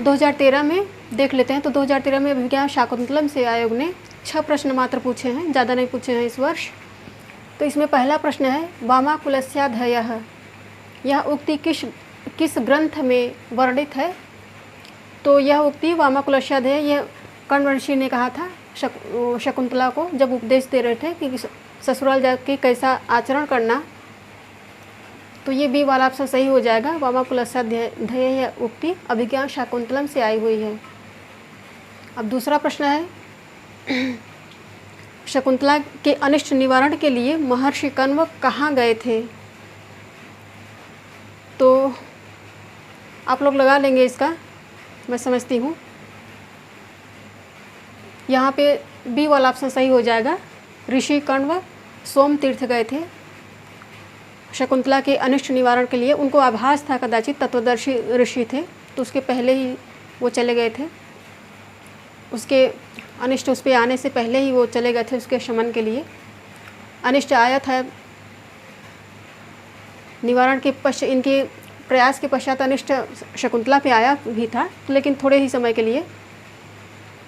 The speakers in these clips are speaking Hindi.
2013 में देख लेते हैं। तो 2013 में अभिज्ञान शाकुंतलम से आयोग ने 6 प्रश्न मात्र पूछे हैं, ज़्यादा नहीं पूछे हैं इस वर्ष। तो इसमें पहला प्रश्न है वामाकुलस्याधयः, यह उक्ति किस ग्रंथ में वर्णित है? तो यह उक्ति वामाकुलस्याधयः यह कण्व ऋषि ने कहा था शकुंतला को जब उपदेश दे रहे थे कि ससुराल जाके कैसा आचरण करना। तो ये बी वाला ऑप्शन सही हो जाएगा। वामाकुलस्याधयः यह उक्ति अभिज्ञान शाकुंतलम से आई हुई है। अब दूसरा प्रश्न है शकुंतला के अनिष्ट निवारण के लिए महर्षि कण्व कहाँ गए थे? तो आप लोग लगा लेंगे इसका, मैं समझती हूँ। यहाँ पे बी वाला ऑप्शन सही हो जाएगा। ऋषि कण्व सोम तीर्थ गए थे शकुंतला के अनिष्ट निवारण के लिए। उनको आभास था कदाचित तत्वदर्शी ऋषि थे, तो उसके पहले ही वो चले गए थे। उसके अनिष्ट उस पर आने से पहले ही वो चले गए थे उसके शमन के लिए। अनिष्ट आया था निवारण के पश्चात, इनके प्रयास के पश्चात अनिष्ट शकुंतला पे आया भी था, लेकिन थोड़े ही समय के लिए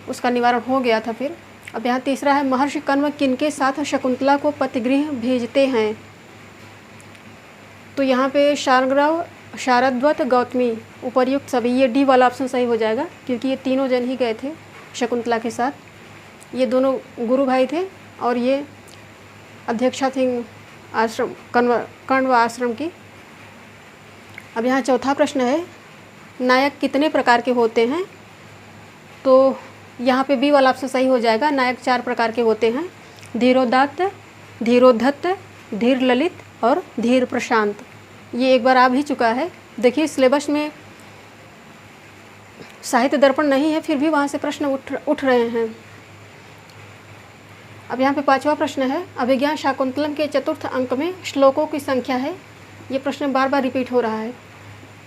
उसका निवारण हो गया था फिर। अब यहाँ तीसरा है महर्षि कण्व किनके साथ शकुंतला को पतिगृह भेजते हैं? तो यहाँ पे शारद्वत गौतमी उपर्युक्त सभी, ये डी वाला ऑप्शन सही हो जाएगा क्योंकि ये तीनों जन ही गए थे शकुंतला के साथ। ये दोनों गुरु भाई थे और ये अध्यक्षा थी आश्रम कण्व आश्रम की। अब यहाँ चौथा प्रश्न है नायक कितने प्रकार के होते हैं? तो यहाँ पे बी वाला ऑप्शन सही हो जाएगा। नायक 4 प्रकार के होते हैं, धीरोदात्त, धीरोधत्त, धीर ललित और धीर प्रशांत। ये एक बार आ भी चुका है। देखिए सिलेबस में साहित्य दर्पण नहीं है, फिर भी वहाँ से प्रश्न उठ रहे हैं। अब यहाँ पे 5वां प्रश्न है अभिज्ञान शाकुंतलम के चतुर्थ अंक में श्लोकों की संख्या है। ये प्रश्न बार बार रिपीट हो रहा है,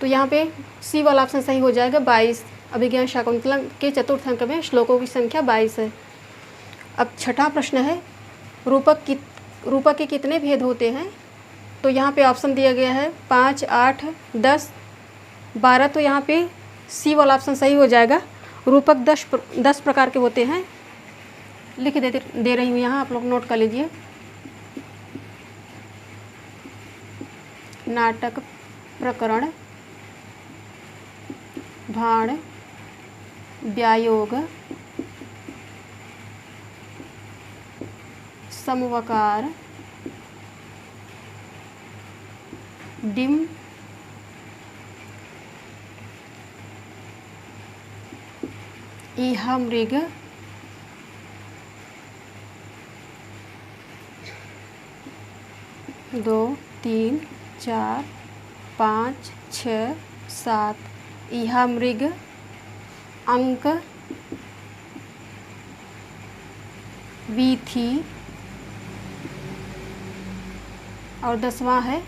तो यहाँ पे सी वाला ऑप्शन सही हो जाएगा 22। अभिज्ञान शाकुंतलम के चतुर्थ अंक में श्लोकों की संख्या 22 है। अब छठा प्रश्न है रूपक के कितने भेद होते हैं? तो यहाँ पे ऑप्शन दिया गया है 5, 8, 10, 12। तो यहाँ पे सी वाला ऑप्शन सही हो जाएगा। रूपक 10 प्रकार के होते हैं। लिख दे रही हूँ यहाँ, आप लोग नोट कर लीजिए। नाटक, प्रकरण, भाण, व्यायोग, समवकार, डिम, इहा मृग, दो, 3, 4, 5, 6, 7। इहा मृग, अंक, वीथी और 10वां है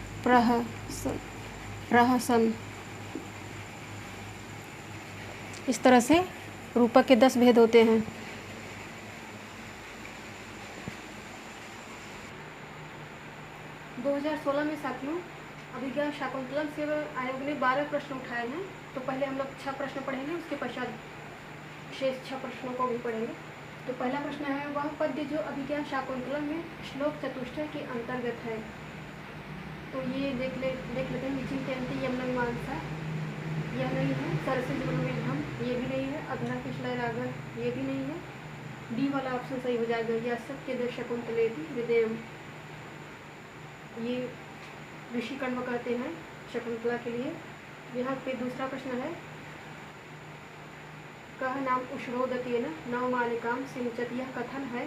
प्रहसन। इस तरह से रूपक के 10 भेद होते हैं। दो 2016 में साथियों अभिज्ञान शाकुंतलम से आयोग ने 12 प्रश्न उठाए हैं। तो पहले हम लोग 6 प्रश्न पढ़ेंगे, उसके पश्चात शेष 6 प्रश्नों को भी पढ़ेंगे। तो पहला प्रश्न है वह पद्य जो अभिज्ञान शाकुंतलम में श्लोक चतुष्टय के अंतर्गत है। तो ये देख लेते हैं। विचिन्त्यन्ति यमनमीमांसा, यह नहीं है। सरसिज ब्रह्मविद्यम, ये भी नहीं है। अधरा कृष्ण रागर, ये भी नहीं है। डी वाला ऑप्शन सही हो जाएगा। यह सत्य दे शकुंतलेति विदेयम, ये ऋषि कण्व कहते हैं शकुंतला के लिए। यहाँ पे दूसरा प्रश्न है कह नाम उष्णोदतेन नवमालिकाम सिंचत, यह कथन है।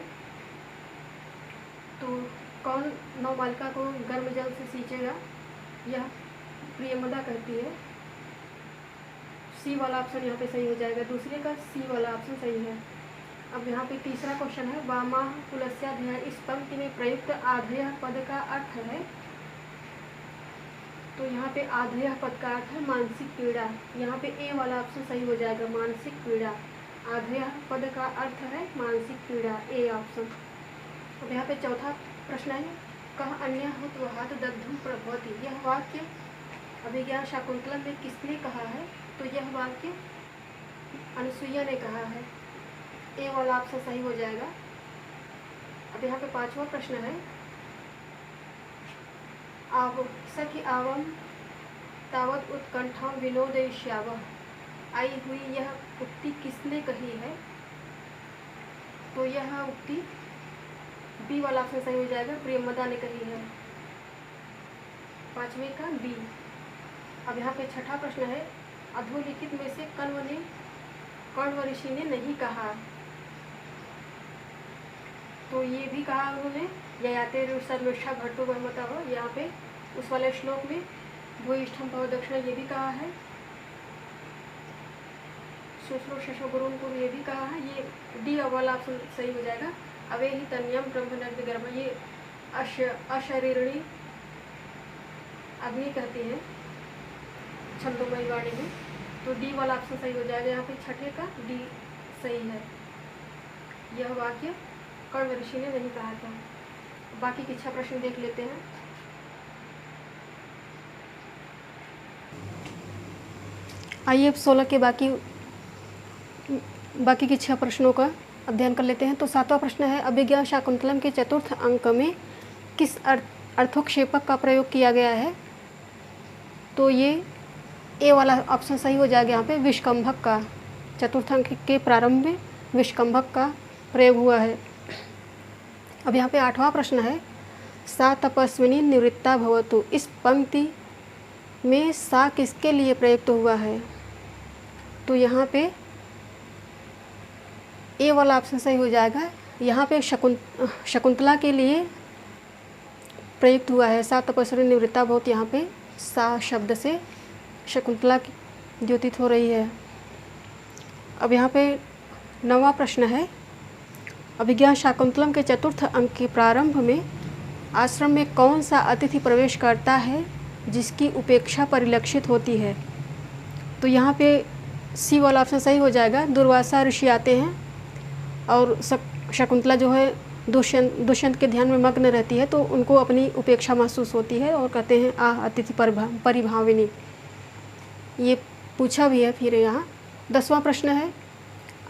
तो कौन नवमालिका को गर्म जल से सींचेगा? यह प्रियमदा कहती है। सी वाला ऑप्शन यहाँ पे सही हो जाएगा। दूसरे का सी वाला ऑप्शन सही है। अब यहाँ पे तीसरा क्वेश्चन है वामाकुलस्याधयः, इस पंक्ति में प्रयुक्त आधेय पद का अर्थ है। तो यहाँ पे आधेय पद का अर्थ है मानसिक पीड़ा। यहाँ पे ए वाला ऑप्शन सही हो जाएगा, मानसिक पीड़ा। आधेय पद का अर्थ है मानसिक पीड़ा, ए ऑप्शन। अब यहाँ पे चौथा प्रश्न है कह अन्य हुत्वहात् दग्धुम प्रभवति, यह वाक्य अभिज्ञान शाकुंतलम में किसने कहा है? तो यह वाक्य अनुसुईया ने कहा है। ए वाला ऑप्शन सही हो जाएगा। अब यहाँ पे 5वां प्रश्न है, आव सखी आवम तावत उत्कंठा विनोदयिष्यावः। आई हुई यह उक्ति किसने कही है? तो यह उक्ति बी वाला ऑप्शन सही हो जाएगा, प्रियमदा ने कही है। 5वें का बी। अब यहाँ पे 6ठा प्रश्न है, अधोलिखित में से कण्व ऋषि ने नहीं कहा। तो ये भी कहा उन्होंने, ययाते सर्वेष्ठा घटो बहुमता हो, यहाँ पे उस वाले श्लोक में भूयिष्ठम भव दक्षिणा ये भी कहा है, शुश्रूषा गुरुन को ये भी कहा है। ये डी वाला ऑप्शन सही हो जाएगा। अवे ही तन्यम ब्रह्मनग्न गर्भ, ये अशरीरणी अग्नि कहती है छंदोमयी वाणी में। तो डी वाला ऑप्शन सही हो जाएगा। यहाँ पे 6ठे का डी सही है। यह वाक्य कण्व ऋषि ने नहीं कहा था। बाकी के 6 प्रश्न देख लेते हैं। आइए अब 16 के बाकी के 6 प्रश्नों का अध्ययन कर लेते हैं। तो 7वां प्रश्न है, अभिज्ञा शाकुंतलम के चतुर्थ अंक में किस अर्थोक्षेपक का प्रयोग किया गया है? तो ये ए वाला ऑप्शन सही हो जाएगा। यहाँ पे विष्कंभक का, चतुर्थ अंक के प्रारंभ में विष्कंभक का प्रयोग हुआ है। अब यहाँ पे 8वां प्रश्न है, सा तपस्विनी निवृत्ता भवतु। इस पंक्ति में सा किसके लिए प्रयुक्त हुआ है? तो यहाँ पे ए वाला ऑप्शन सही हो जाएगा। यहाँ पे शकुंतला के लिए प्रयुक्त हुआ है। सा तपस्विनी निवृत्ता भवतु, यहाँ पे सा शब्द से शकुंतला की द्योतित हो रही है। अब यहाँ पे 9वां प्रश्न है, अभिज्ञा शाकुंतलम के चतुर्थ अंक के प्रारंभ में आश्रम में कौन सा अतिथि प्रवेश करता है जिसकी उपेक्षा परिलक्षित होती है? तो यहाँ पे सी वाला ऑप्शन सही हो जाएगा। दुर्वासा ऋषि आते हैं और शकुंतला जो है दुष्यंत के ध्यान में मग्न रहती है, तो उनको अपनी उपेक्षा महसूस होती है और कहते हैं आह अतिथि परिभाविनी। ये पूछा भी है फिर यहाँ। 10वां प्रश्न है,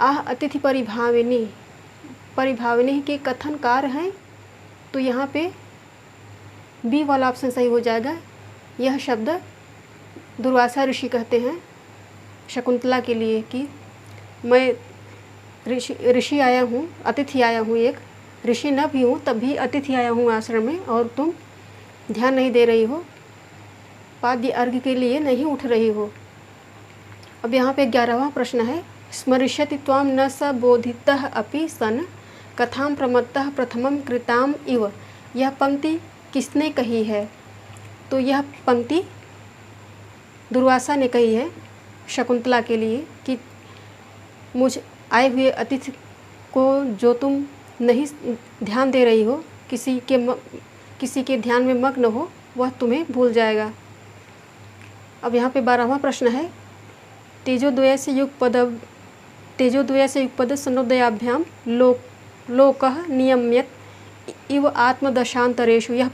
आह अतिथि परिभाविनी के कथनकार हैं। तो यहाँ पे बी वाला ऑप्शन सही हो जाएगा। यह शब्द दुर्वासा ऋषि कहते हैं शकुंतला के लिए कि मैं ऋषि आया हूँ, अतिथि आया हूँ, एक ऋषि न भी हूँ तब भी अतिथि आया हूँ आश्रम में, और तुम ध्यान नहीं दे रही हो, पाद्य अर्घ्य के लिए नहीं उठ रही हो। अब यहाँ पे 11वां प्रश्न है, स्मरिष्यति त्वां न स बोधितः अपि सन कथां प्रमत्तः प्रथमं कृताम इव। यह पंक्ति किसने कही है? तो यह पंक्ति दुर्वासा ने कही है शकुंतला के लिए कि मुझ आए हुए अतिथि को जो तुम नहीं ध्यान दे रही हो, किसी के ध्यान में मग्न हो, वह तुम्हें भूल जाएगा। अब यहाँ पे 12वां प्रश्न है, तेजोद्वय से युगपद सनोदयाभ्याम लोकः नियम्यत इव आत्मदशांतरेषु। यह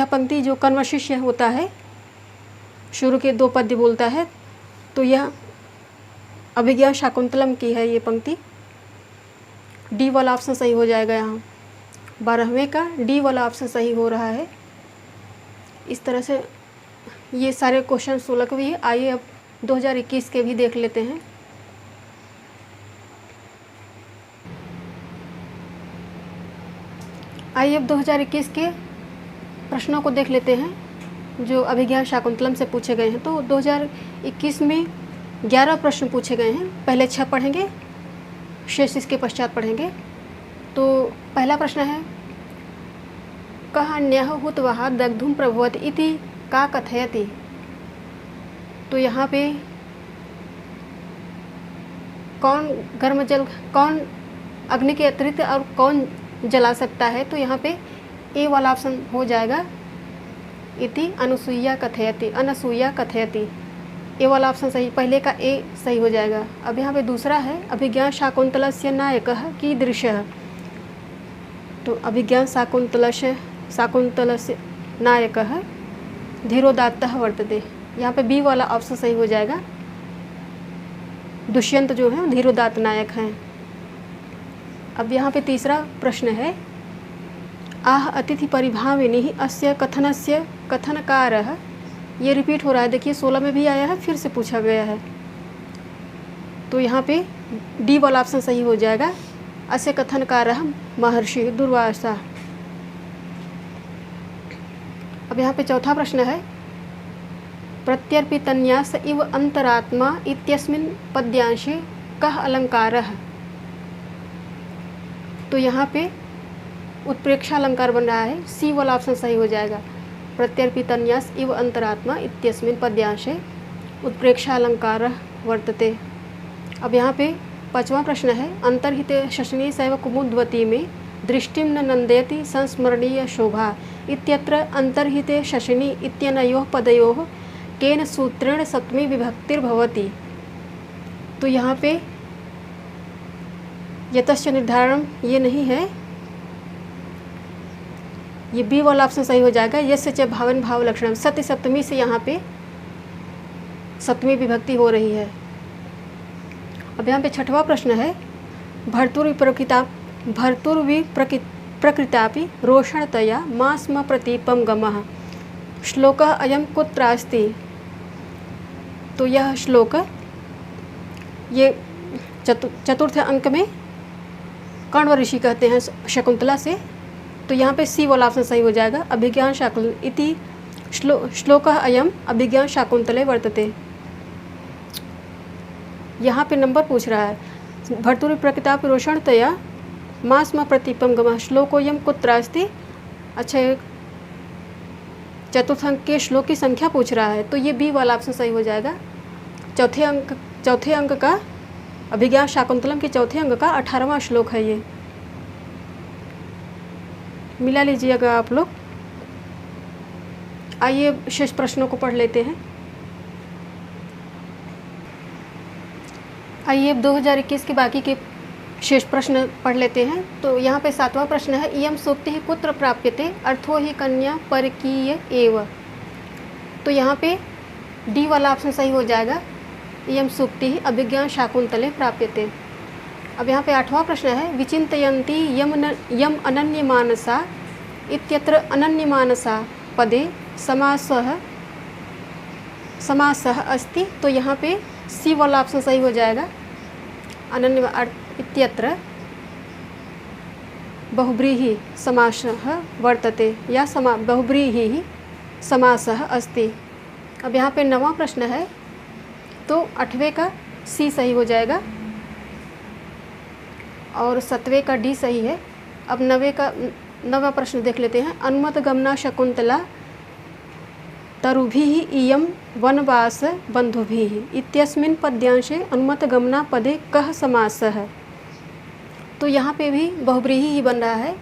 पंक्ति जो कण्व शिष्य होता है शुरू के 2 पद्य बोलता है, तो यह अभिज्ञा शाकुंतलम की है ये पंक्ति। डी वाला ऑप्शन सही हो जाएगा। यहाँ 12वें का डी वाला ऑप्शन सही हो रहा है। इस तरह से ये सारे क्वेश्चन 16 के भी है। आइए अब 2021 के भी देख लेते हैं। आइए अब 2021 के प्रश्नों को देख लेते हैं जो अभिज्ञा शाकुंतलम से पूछे गए हैं। तो 2021 में 11 प्रश्न पूछे गए हैं। पहले 6 पढ़ेंगे, शेष इसके पश्चात पढ़ेंगे। तो पहला प्रश्न है, कः न्यः हुतवः दग्धुं प्रभवति इति का कथयति। तो यहाँ पे कौन अग्नि के अतिरिक्त और कौन जला सकता है? तो यहाँ पे ए वाला ऑप्शन हो जाएगा, इति अनसूया कथयति। ए वाला ऑप्शन सही, पहले का ए सही हो जाएगा। अब यहाँ पे दूसरा है, अभिज्ञा शाकुंतलस्य नायकः कीदृशः। तो अभिज्ञा शाकुंतलस्य नायकः धीरोदात्तः वर्तते। यहाँ पे बी वाला ऑप्शन सही हो जाएगा। दुष्यंत जो हैं धीरोदात्त नायक हैं। अब यहाँ पे तीसरा प्रश्न है, आह अतिथि परिभाविनी अस्य कथनस्य कथनकारः। ये रिपीट हो रहा है, देखिए 16 में भी आया है, फिर से पूछा गया है। तो यहाँ पे डी वाला ऑप्शन सही हो जाएगा, अस्य कथनकारः महर्षि दुर्वासा। अब यहाँ पे चौथा प्रश्न है, प्रत्यर्पितन्यास इव अंतरात्मा इत्यस्मिन् पद्यांशे कः अलंकारः। तो यहाँ पे उत्प्रेक्षा अलंकार बन रहा है, सी वाला ऑप्शन सही हो जाएगा, प्रत्यर्पितन्यास इव अंतरात्मा इत्यस्मिन् पद्यांशे उत्प्रेक्षा अलंकारः वर्तते। अब यहाँ पे पांचवा प्रश्न है, अंतर्हिते शशनी सैव कुमुद्वती में दृष्टिं न नंदयति संस्मरणीय शोभा इत्यत्र अंतर्हिते शशनी इत्यनयोः पदयोः केन सूत्रेण सप्तमी विभक्तिर्भवति। तो यहाँ पे यतस्य निर्धारण ये नहीं है, ये बी वाला ऑप्शन सही हो जाएगा, यस्य च भावन भाव लक्षणम, सत्य सप्तमी से यहाँ पे सप्तमी विभक्ति हो रही है। अब यहाँ पे छठवां प्रश्न है, भर्तुर्विप्रकृतापि रोषणतया मा स्म प्रतीपम गमः श्लोकः अयं कुत्र अस्ति। तो यह श्लोक ये चतुर्थ अंक में कण्व ऋषि कहते हैं शकुंतला से, तो यहाँ पे सी वाला ऑप्शन सही हो जाएगा, अभिज्ञान शाकुंतल इति श्लोकः अयम् अभिज्ञान शाकुंतले वर्तते। यहाँ पे नंबर पूछ रहा है, भर्तुर्विप्रकृतापि रोषणतया मा स्म प्रतीपम गमः श्लोकोऽयं कुत्र अस्ति। अच्छा, चतुर्थ अंक के श्लोक की संख्या पूछ रहा है, तो ये बी वाला ऑप्शन सही हो जाएगा, चौथे अंक का अभिज्ञान शाकुंतलम के चौथे अंक का 18वां श्लोक है ये, मिला लीजिएगा आप लोग। आइए शेष प्रश्नों को पढ़ लेते हैं। आइए 2021 के बाकी के शेष प्रश्न पढ़ लेते हैं। तो यहाँ पे 7वां प्रश्न है, इयं सूक्तिः कुत्र प्राप्यते अर्थो हि कन्या परकीय एव। तो यहाँ पे डी वाला ऑप्शन सही हो जाएगा, इयं सूक्तिः अभिज्ञान शाकुंतले प्राप्यते। अब यहाँ पे 8वां प्रश्न है, विचिन्तयन्ति यम अनन्यमानसा इत्यत्र अनन्यमानसा पदे समासः अस्ति। तो यहाँ पे सी वाला ऑप्शन सही हो जाएगा, अनन्य इत्यत्र बहुब्रीहि समासः वर्तते या बहुब्रीहि समासः अस्ति। अब यहाँ पे 9वां प्रश्न है, तो 8वें का सी सही हो जाएगा और 7वें का डी सही है। अब 9वां प्रश्न देख लेते हैं, अनुमत गमना शकुंतला तरुभिः इयं वनवास बंधुभिः इत्यस्मिन् पद्यांशे अनुमत गमना पदे कः समासः। तो यहाँ पे भी बहुब्रीहि ही बन रहा है,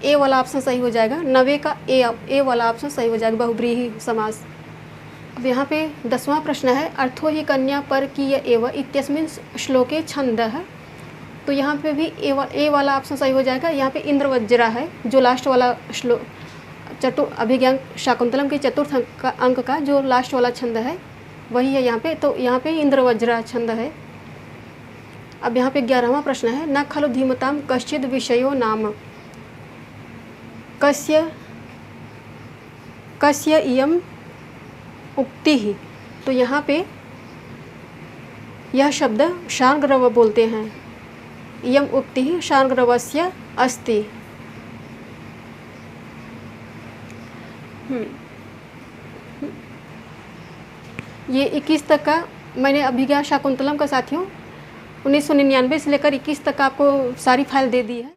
ए वाला ऑप्शन सही हो जाएगा, 9वें का ए वाला ऑप्शन सही हो जाएगा, बहुब्रीहि समास। अब यहाँ पे 10वां प्रश्न है, अर्थो हि कन्या परकीय एव इत्यस्मिन् श्लोके छंदः। तो यहाँ पे भी ए वाला ऑप्शन सही हो जाएगा, यहाँ पे इंद्रवज्रा है जो लास्ट वाला श्लोक अभिज्ञान शाकुंतलम के चतुर्थ अंक का जो लास्ट वाला छंद है वही है यहाँ पे, तो यहाँ पे इंद्रवज्रा छंद है। अब यहाँ पे 11वां प्रश्न है, न खलु धीमताम कश्चिद विषयो नाम कस्य इयम उक्तिः। तो यहाँ पे यह शब्द शार्ङ्गरव बोलते हैं, इयम उक्तिः शार्ङ्गरवस्य अस्ति। ये 21 तक का मैंने अभिज्ञान शाकुंतलम का साथियों 1999 से लेकर 21 तक आपको सारी फाइल दे दी है।